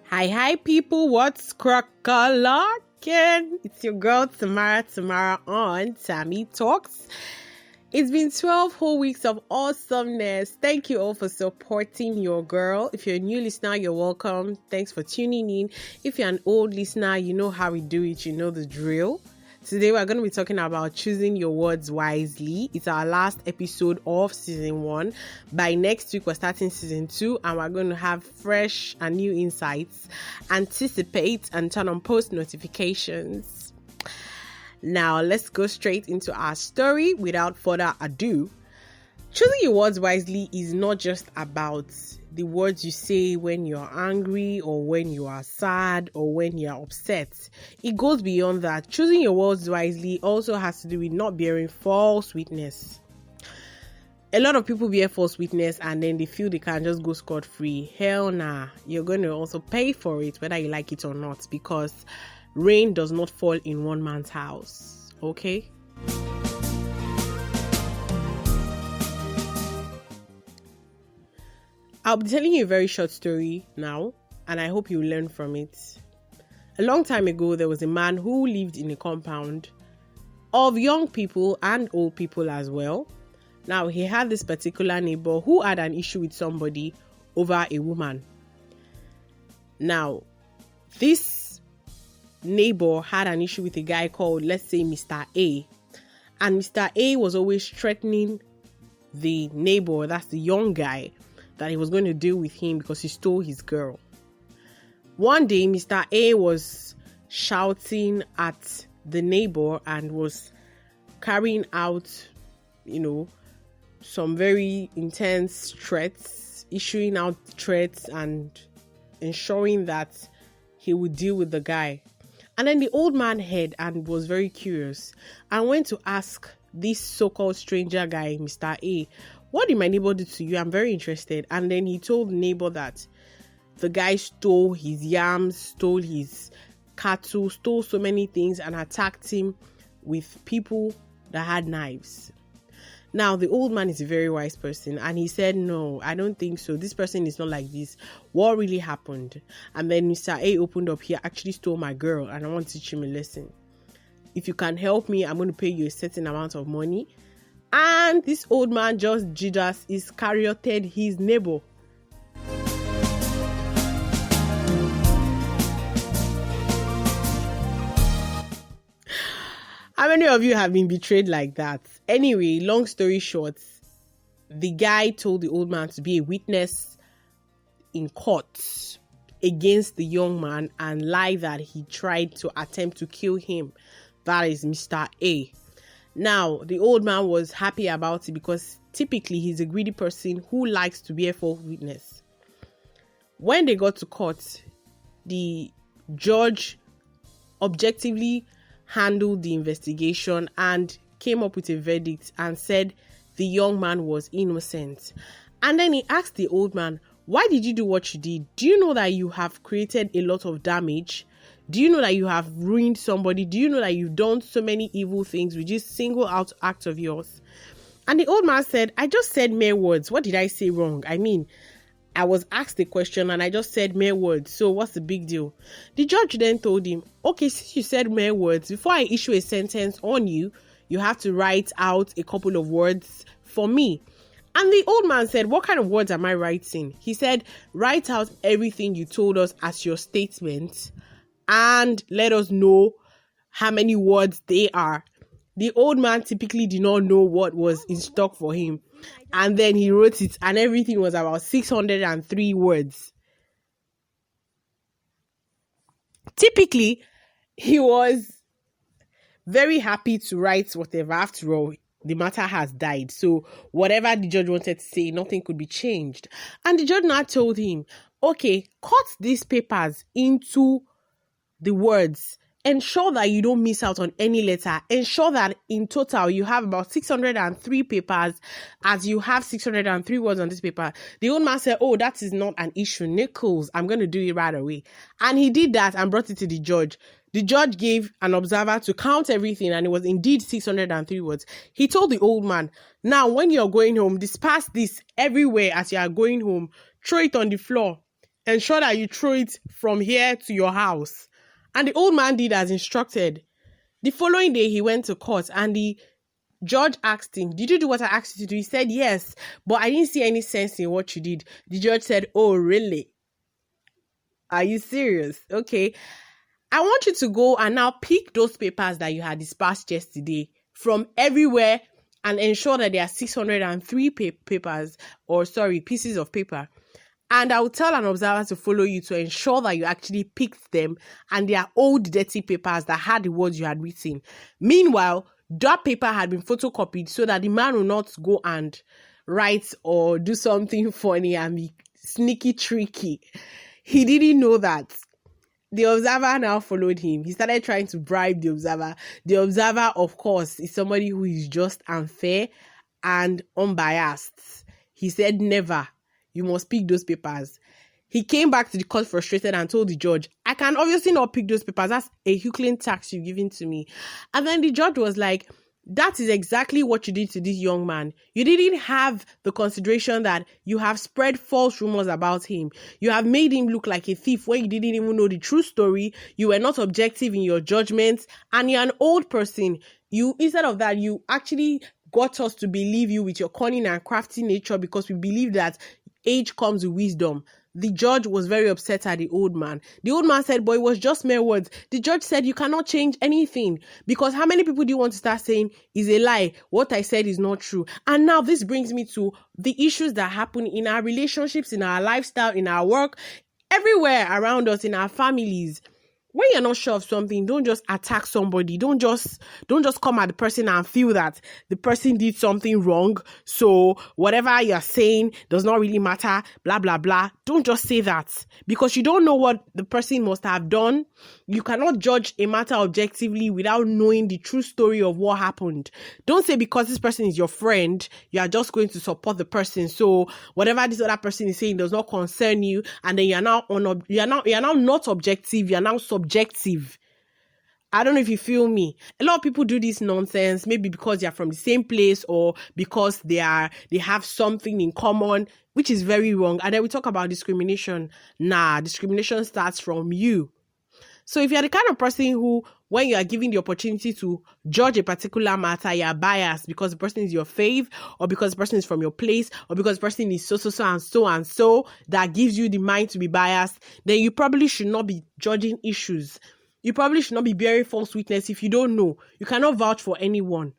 Hi people, what's crack-a-lackin'? It's your girl Tamara on Tammy Talks. It's been 12 whole weeks of awesomeness. Thank you all for supporting your girl. If you're a new listener, you're welcome. Thanks for tuning in. If you're an old listener, you know how we do it, you know the drill. Today we're going to be talking about choosing your words wisely. It's our last episode of season 1. By next week we're starting season 2 and we're going to have fresh and new insights. Anticipate and turn on post notifications. Now let's go straight into our story without further ado. Choosing your words wisely is not just about the words you say when you're angry or when you are sad or when you're upset. It goes beyond that. Choosing your words wisely also has to do with not bearing false witness. A lot of people bear false witness and then they feel they can just go scot-free. Hell nah. You're going to also pay for it whether you like it or not, because rain does not fall in one man's house. Okay? I'll be telling you a very short story now, and I hope you learn from it. A long time ago, there was a man who lived in a compound of young people and old people as well. Now, he had this particular neighbor who had an issue with somebody over a woman. Now, this neighbor had an issue with a guy called, let's say, Mr. A. And Mr. A was always threatening the neighbor, that's the young guy, that he was going to deal with him because he stole his girl. One day, Mr. A was shouting at the neighbor and was carrying out, some very intense threats, issuing out threats and ensuring that he would deal with the guy. And then the old man heard and was very curious and went to ask this so-called stranger guy, Mr. A, what did my neighbor do to you? I'm very interested. And then he told the neighbor that the guy stole his yams, stole his cattle, stole so many things and attacked him with people that had knives. Now, the old man is a very wise person and he said, no, I don't think so. This person is not like this. What really happened? And then Mr. A opened up, he actually stole my girl and I want to teach him a lesson. If you can help me, I'm going to pay you a certain amount of money. And this old man, just Judas Iscarioted his neighbor. How many of you have been betrayed like that? Anyway, long story short, the guy told the old man to be a witness in court against the young man and lie that he tried to attempt to kill him. That is Mr. A. Now, the old man was happy about it because typically he's a greedy person who likes to be a false witness. When they got to court, the judge objectively handled the investigation and came up with a verdict and said the young man was innocent. And then he asked the old man, why did you do what you did? Do you know that you have created a lot of damage? Do you know that you have ruined somebody? Do you know that you've done so many evil things with this single out act of yours? And the old man said, I just said mere words. What did I say wrong? I mean, I was asked a question and I just said mere words. So what's the big deal? The judge then told him, okay, since you said mere words, before I issue a sentence on you, you have to write out a couple of words for me. And the old man said, what kind of words am I writing? He said, write out everything you told us as your statement and let us know how many words they are. The old man typically did not know what was in stock for him. And then he wrote it and everything was about 603 words. Typically, he was very happy to write whatever. After all, the matter has died. So whatever the judge wanted to say, nothing could be changed. And the judge now told him, okay, cut these papers into the words. Ensure that you don't miss out on any letter. Ensure that in total you have about 603 papers as you have 603 words on this paper. The old man said, oh, that is not an issue, Nichols. I'm going to do it right away. And he did that and brought it to the judge. The judge gave an observer to count everything, and it was indeed 603 words. He told the old man, now when you're going home, disperse this everywhere as you are going home. Throw it on the floor. Ensure that you throw it from here to your house. And the old man did as instructed. The following day, he went to court, and the judge asked him, did you do what I asked you to do? He said, yes, but I didn't see any sense in what you did. The judge said, oh, really? Are you serious? Okay. I want you to go and now pick those papers that you had dispatched yesterday from everywhere and ensure that there are 603 pieces of paper. And I will tell an observer to follow you to ensure that you actually picked them and they are old, dirty papers that had the words you had written. Meanwhile, that paper had been photocopied so that the man will not go and write or do something funny and be sneaky, tricky. He didn't know that. The observer now followed him. He started trying to bribe the observer. The observer, of course, is somebody who is just and fair and unbiased. He said, never. You must pick those papers. He came back to the court frustrated and told the judge, I can obviously not pick those papers. That's a Euclid tax you've given to me. And then the judge was like, that is exactly what you did to this young man. You didn't have the consideration that you have spread false rumors about him. You have made him look like a thief when you didn't even know the true story. You were not objective in your judgments, and you're an old person. Instead of that, you actually got us to believe you with your cunning and crafty nature because we believe that age comes with wisdom. The judge was very upset at the old man. The old man said, but it was just mere words. The judge said, you cannot change anything, because how many people do you want to start saying is a lie? What I said is not true. And now this brings me to the issues that happen in our relationships, in our lifestyle, in our work, everywhere around us, in our families. When you're not sure of something, don't just attack somebody. Don't just come at the person and feel that the person did something wrong. So whatever you're saying does not really matter, blah, blah, blah. Don't just say that, because you don't know what the person must have done. You cannot judge a matter objectively without knowing the true story of what happened. Don't say because this person is your friend, you are just going to support the person. So whatever this other person is saying does not concern you, and then you're now not objective. You're now subjective. I don't know if you feel me. A lot of people do this nonsense, maybe because they are from the same place or because they have something in common, which is very wrong. And then we talk about discrimination. Nah, discrimination starts from you. So if you're the kind of person who, when you are given the opportunity to judge a particular matter, you're biased because the person is your fave, or because the person is from your place, or because the person is so, that gives you the mind to be biased, then you probably should not be judging issues. You probably should not be bearing false witness if you don't know. You cannot vouch for anyone.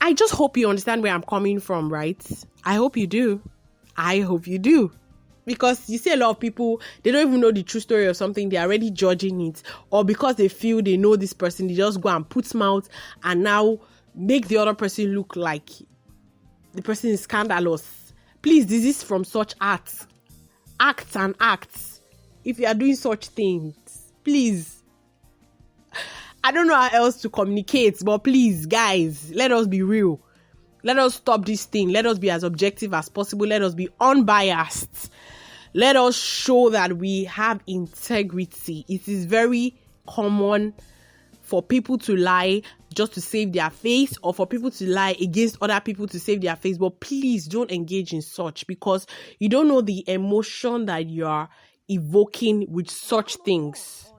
I just hope you understand where I'm coming from, right? I hope you do. Because you see a lot of people, they don't even know the true story of something. They're already judging it. Or because they feel they know this person, they just go and put mouth and now make the other person look like the person is scandalous. Please desist from such acts. Acts. If you are doing such things, please. I don't know how else to communicate, but please, guys, let us be real. Let us stop this thing. Let us be as objective as possible. Let us be unbiased. Let us show that we have integrity. It is very common for people to lie just to save their face, or for people to lie against other people to save their face. But please don't engage in such, because you don't know the emotion that you are evoking with such things.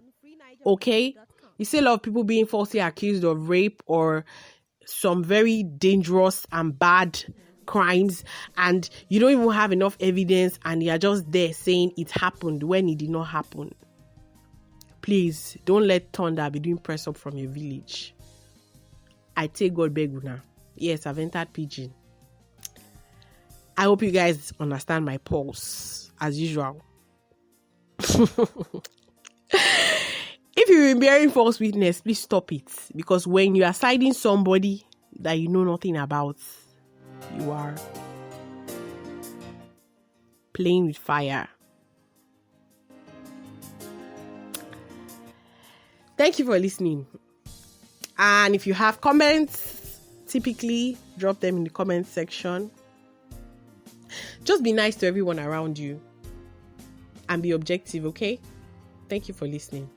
Okay? You see a lot of people being falsely accused of rape or some very dangerous and bad crimes, and you don't even have enough evidence, and you're just there saying it happened when it did not happen. Please, don't let thunder be doing press up from your village. I take God beg una. Yes, I've entered pidgin. I hope you guys understand my pulse, as usual. If you've been bearing false witness, please stop it. Because when you are siding somebody that you know nothing about, you are playing with fire. Thank you for listening. And if you have comments, typically drop them in the comment section. Just be nice to everyone around you and be objective, okay? Thank you for listening.